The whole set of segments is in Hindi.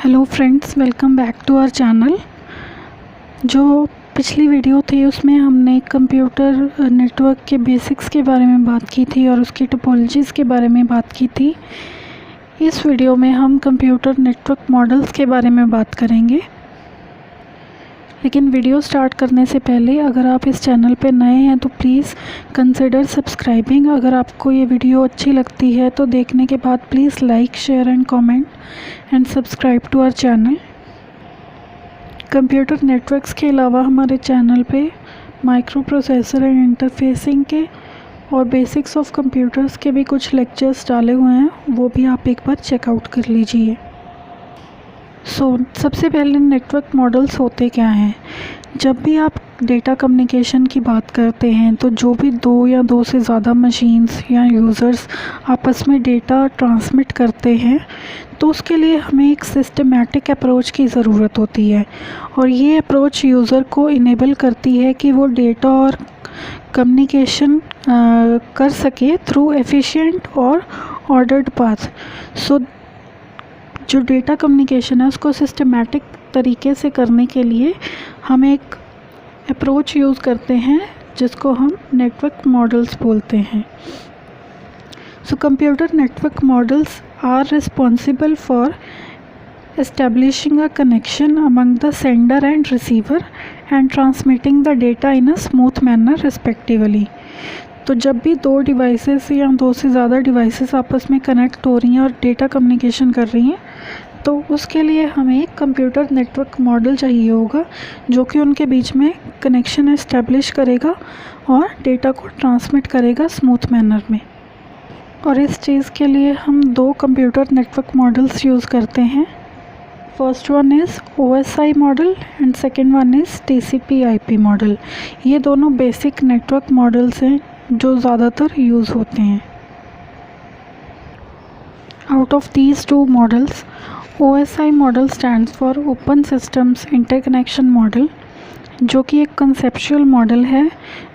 Hello friends, welcome back to our channel. जो पिछली वीडियो थी उसमें हमने कंप्यूटर नेटवर्क के बेसिक्स के बारे में बात की थी और उसकी टोपोलॉजीज़ के बारे में बात की थी। इस वीडियो में हम कंप्यूटर नेटवर्क मॉडल्स के बारे में बात करेंगे। लेकिन वीडियो स्टार्ट करने से पहले अगर आप इस चैनल पे नए हैं तो प्लीज़ कंसिडर सब्सक्राइबिंग। अगर आपको ये वीडियो अच्छी लगती है तो देखने के बाद please like, share and comment and subscribe to our channel. Computer networks के अलावा हमारे चैनल पे माइक्रो प्रोसेसर एंड इंटरफेसिंग के और बेसिक्स ऑफ कंप्यूटर्स के भी कुछ लेक्चर्स डाले हुए हैं, वो भी आप एक बार चेकआउट कर लीजिए। सबसे पहले नेटवर्क मॉडल्स होते क्या हैं। जब भी आप डेटा कम्युनिकेशन की बात करते हैं तो जो भी दो या दो से ज़्यादा मशीन्स या यूज़र्स आपस में डेटा ट्रांसमिट करते हैं तो उसके लिए हमें एक सिस्टमैटिक अप्रोच की ज़रूरत होती है, और ये अप्रोच यूज़र को इनेबल करती है कि वो डेटा और कम्युनिकेशन कर सके थ्रू एफिशिएंट और ऑर्डर्ड पाथ। जो डेटा कम्युनिकेशन है उसको सिस्टमैटिक तरीके से करने के लिए हम एक अप्रोच यूज़ करते हैं जिसको हम नेटवर्क मॉडल्स बोलते हैं। Computer network models are responsible for establishing a connection among the sender and receiver and transmitting the data in a smooth manner respectively। तो जब भी दो डिवाइसेस या दो से ज़्यादा डिवाइसेस आपस में कनेक्ट हो रही हैं और डेटा कम्युनिकेशन कर रही हैं तो उसके लिए हमें एक कंप्यूटर नेटवर्क मॉडल चाहिए होगा जो कि उनके बीच में कनेक्शन इस्टेब्लिश करेगा और डेटा को ट्रांसमिट करेगा स्मूथ मैनर में। और इस चीज़ के लिए हम दो कंप्यूटर नेटवर्क मॉडल्स यूज़ करते हैं। First one is OSI model and second one is TCP/IP model. ये दोनों बेसिक नेटवर्क मॉडल्स हैं जो ज़्यादातर यूज़ होते हैं। Out of these two models, OSI model stands for open systems interconnection model, जो कि एक कंसेप्चुअल मॉडल है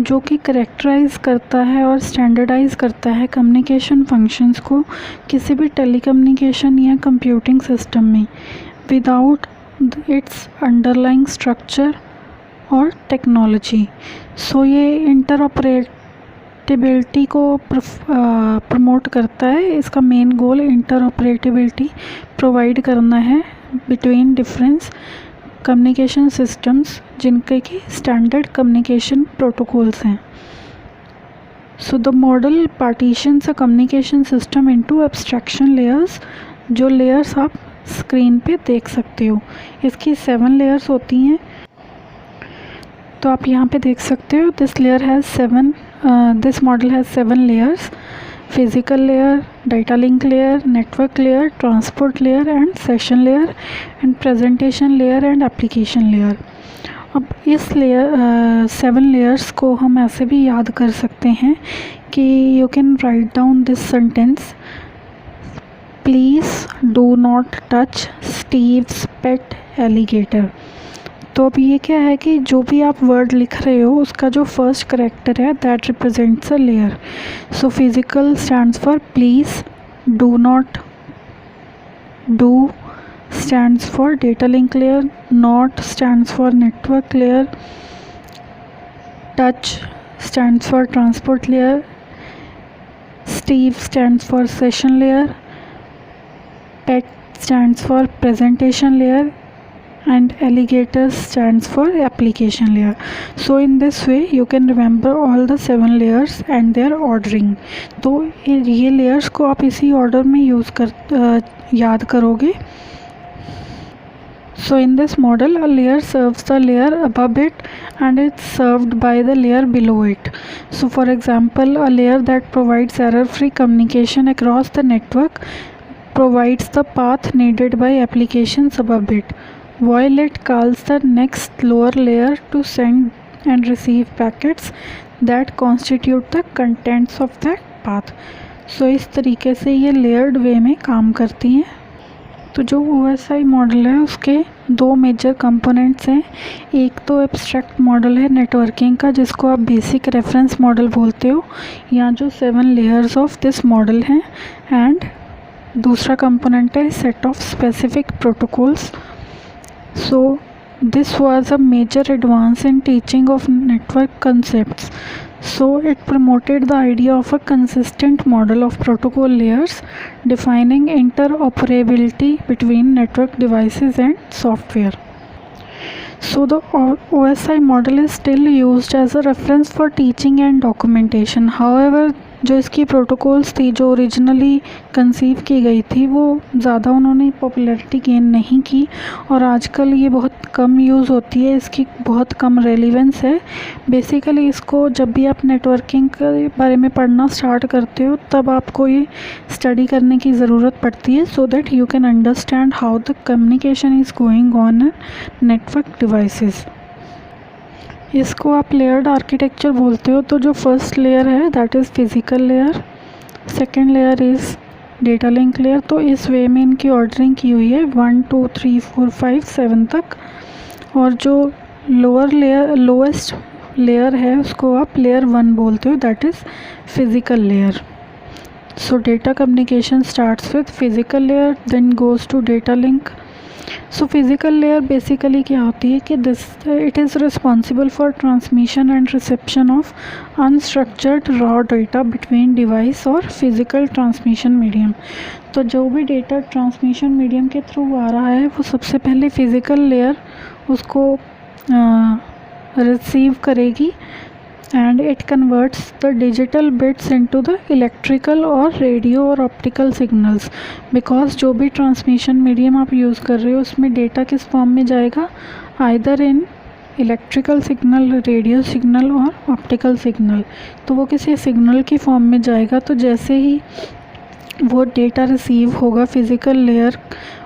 जो कि करेक्टराइज करता है और स्टैंडर्डाइज करता है कम्युनिकेशन फंक्शंस को किसी भी टेलीकम्युनिकेशन या कंप्यूटिंग सिस्टम में विदाउट इट्स अंडरलाइंग स्ट्रक्चर और टेक्नोलॉजी। ये इंटरऑपरेटिबिलिटी को प्रमोट करता है। इसका मेन गोल इंटरऑपरेटिबिलिटी प्रोवाइड करना है बिटवीन डिफरेंस कम्युनिकेशन सिस्टम्स जिनके की स्टैंडर्ड कम्युनिकेशन प्रोटोकॉल्स हैं। The model partitions a communication system into abstraction layers, जो लेयर्स आप स्क्रीन पे देख सकते हो। इसकी 7 लेयर्स होती हैं, तो आप यहाँ पे देख सकते हो this model has 7 layers: physical layer, data link layer, network layer, transport layer and session layer and presentation layer and application layer. अब इस 7 लेयर्स को हम ऐसे भी याद कर सकते हैं कि you can write down this sentence: please do not touch Steve's pet alligator. तो अब ये क्या है कि जो भी आप वर्ड लिख रहे हो उसका जो फर्स्ट करैक्टर है that represents a layer. Physical stands for please, do not, do stands for data link layer, not stands for network layer, touch stands for transport layer, Steve stands for session layer, pet stands for presentation layer and alligator stands for application layer. In this way you can remember all the 7 layers and their ordering। तो ये layers को आप इसी order में याद करोगे। In this model, a layer serves the layer above it and it's served by the layer below it. For example, a layer that provides error-free communication across the network provides the path needed by applications above it, while it calls the next lower layer to send and receive packets that constitute the contents of that path। इस तरीके से ये layered way में काम करती हैं। तो जो OSI मॉडल है उसके 2 मेजर कंपोनेंट्स हैं। एक तो एब्स्ट्रैक्ट मॉडल है नेटवर्किंग का जिसको आप बेसिक रेफरेंस मॉडल बोलते हो, या जो 7 लेयर्स ऑफ दिस मॉडल हैं, एंड दूसरा कंपोनेंट है set of specific protocols. So this was a major advance in teaching of network concepts. So it promoted the idea of a consistent model of protocol layers defining interoperability between network devices and software. So the OSI model is still used as a reference for teaching and documentation. However, जो इसकी प्रोटोकॉल्स थी जो ओरिजिनली कंसीव की गई थी वो ज़्यादा उन्होंने पॉपुलैरिटी गेन नहीं की और आजकल ये बहुत कम यूज़ होती है, इसकी बहुत कम रेलिवेंस है. बेसिकली इसको जब भी आप नेटवर्किंग के बारे में पढ़ना स्टार्ट करते हो तब आपको ये स्टडी करने की ज़रूरत पड़ती है so that you can understand how the communication is going on network devices. इसको आप लेयर्ड आर्किटेक्चर बोलते हो. तो जो फर्स्ट लेयर है that is physical layer, second layer is data link layer. तो इस वे में इनकी ऑर्डरिंग की हुई है 1 2 3 4 5 7 तक. और जो लोअर लेयर लोएस्ट लेयर है उसको आप लेयर 1 बोलते हो, that is physical layer. So data communication starts with physical layer then goes to data link. So physical layer basically क्या होती है कि it is responsible for transmission and reception of unstructured raw data between device और फिज़िकल ट्रांसमिशन मीडियम. तो जो भी डेटा ट्रांसमिशन मीडियम के थ्रू आ रहा है वो सबसे पहले फिज़िकल लेयर उसको रिसीव करेगी and it converts the digital bits into the electrical और रेडियो और ऑप्टिकल सिग्नल्स. बिकॉज जो भी ट्रांसमिशन मीडियम आप यूज़ कर रहे हो उसमें डेटा किस फॉर्म में जाएगा, either in electrical signal, radio signal और ऑप्टिकल सिग्नल. तो वो किसी सिग्नल की फॉर्म में जाएगा. तो जैसे ही वो डेटा रिसीव होगा फिज़िकल लेयर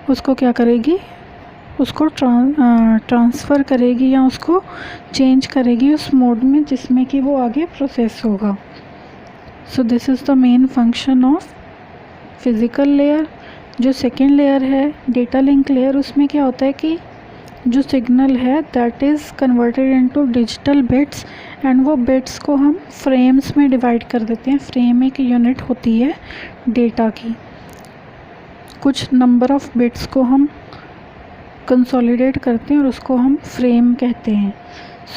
उसको क्या करेगी, उसको ट्रांसफ़र करेगी या उसको चेंज करेगी उस मोड में जिसमें कि वो आगे प्रोसेस होगा. So this is the main function of physical layer. जो सेकेंड लेयर है डेटा लिंक लेयर, उसमें क्या होता है कि जो सिग्नल है that is converted into digital bits and वो बिट्स को हम फ्रेम्स में डिवाइड कर देते हैं. फ्रेम एक यूनिट होती है डेटा की. कुछ नंबर ऑफ़ बिट्स को हम कंसोलिडेट करते हैं और उसको हम फ्रेम कहते हैं.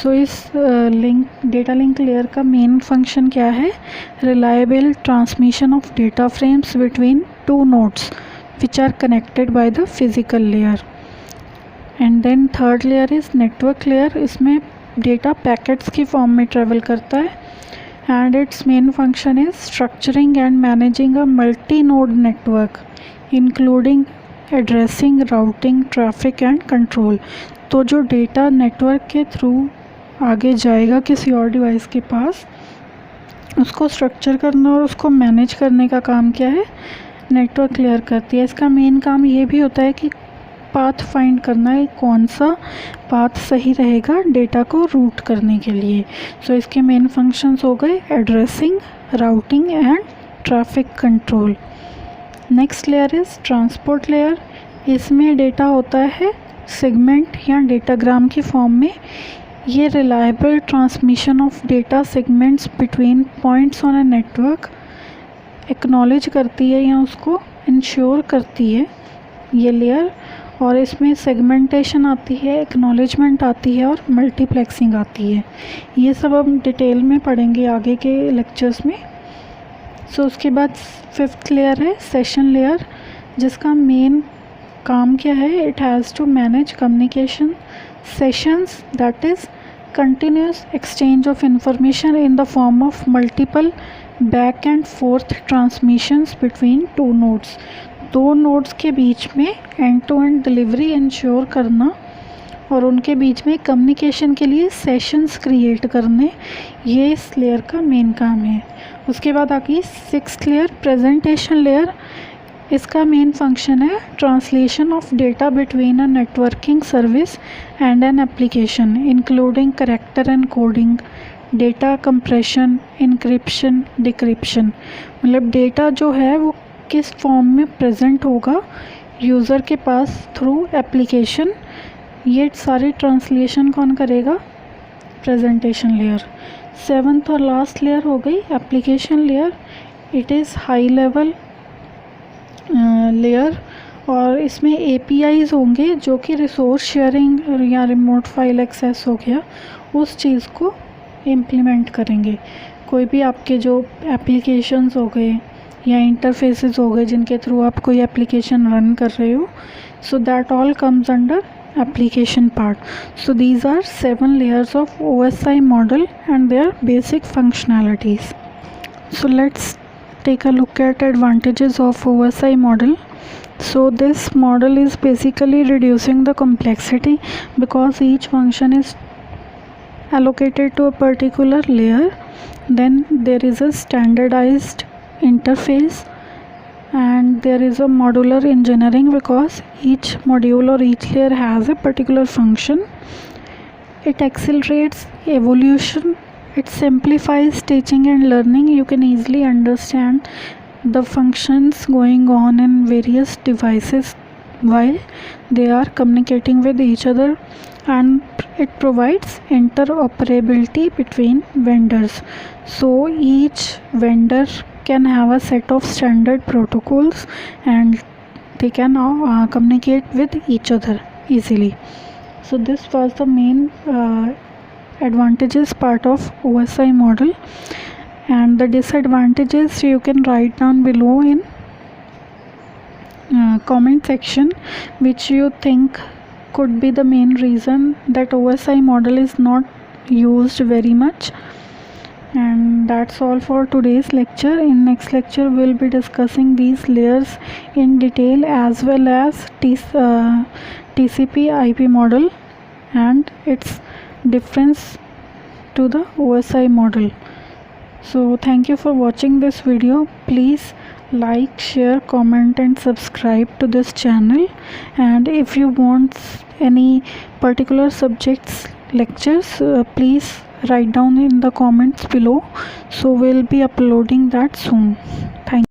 सो इस डेटा लिंक लेयर का मेन फंक्शन क्या है, reliable transmission of data frames between two nodes which are connected by the physical layer. And then third layer is network layer. इसमें डेटा पैकेट्स की फॉर्म में ट्रेवल करता है and its main function is structuring and managing a multi node network including addressing, routing, traffic and control. तो जो डेटा नेटवर्क के थ्रू आगे जाएगा किसी और डिवाइस के पास, उसको स्ट्रक्चर करना और उसको मैनेज करने का काम क्या है, नेटवर्क लेयर करती है. इसका मेन काम ये भी होता है कि पाथ फाइंड करना है, कौन सा पाथ सही रहेगा डेटा को रूट करने के लिए. सो इसके मेन फंक्शंस हो गए addressing, routing and traffic control. Next layer is transport layer. इसमें डेटा होता है सेगमेंट या डेटाग्राम की फॉर्म में. ये reliable transmission of data segments between points on a network acknowledge करती है या उसको इंश्योर करती है ये लेयर. और इसमें सेगमेंटेशन आती है, एक्नॉलेजमेंट आती है और मल्टीप्लेक्सिंग आती है. ये सब हम डिटेल में पढ़ेंगे आगे के लेक्चर्स में. सो उसके बाद फिफ्थ लेयर है सेशन लेयर, जिसका मेन काम क्या है, it has to manage communication sessions that is continuous exchange of information in the form of multiple back and forth transmissions between two nodes. दो नोड्स के बीच में end to end delivery ensure करना और उनके बीच में कम्युनिकेशन के लिए सेशंस क्रिएट करने, ये इस लेयर का मेन काम है. उसके बाद आगे सिक्स्थ लेयर प्रेजेंटेशन लेयर. इसका मेन फंक्शन है translation of data between a networking service and an application including character and coding, data compression, encryption, decryption. मतलब डेटा जो है वो किस फॉर्म में प्रेजेंट होगा यूज़र के पास थ्रू एप्लीकेशन, ये सारी ट्रांसलेशन कौन करेगा, प्रेजेंटेशन लेयर. सेवन्थ और लास्ट लेयर हो गई application layer. It is high level layer, और इसमें APIs होंगे जो कि रिसोर्स शेयरिंग या रिमोट फाइल एक्सेस हो गया उस चीज़ को इम्प्लीमेंट करेंगे। कोई भी आपके जो एप्लीकेशंस हो गए या इंटरफेसेस हो गए जिनके थ्रू आप कोई एप्लीकेशन रन कर रहे हो, so that all comes under application part. So these are 7 layers of OSI model and their basic functionalities. So let's take a look at advantages of OSI model. So this model is basically reducing the complexity because each function is allocated to a particular layer. Then there is a standardized interface, and there is a modular engineering because each module or each layer has a particular function. It accelerates evolution, it simplifies teaching and learning. You can easily understand the functions going on in various devices while they are communicating with each other, and it provides interoperability between vendors. So each vendor can have a set of standard protocols and they can communicate with each other easily. So this was the main advantages part of OSI model, and the disadvantages you can write down below in comment section, which you think could be the main reason that OSI model is not used very much. And that's all for today's lecture. In next lecture we'll be discussing these layers in detail, as well as TCP IP model and its difference to the OSI model. So thank you for watching this video. Please like, share, comment and subscribe to this channel. And if you want any particular subjects lectures, please write down in the comments below, so we'll be uploading that soon. Thank you.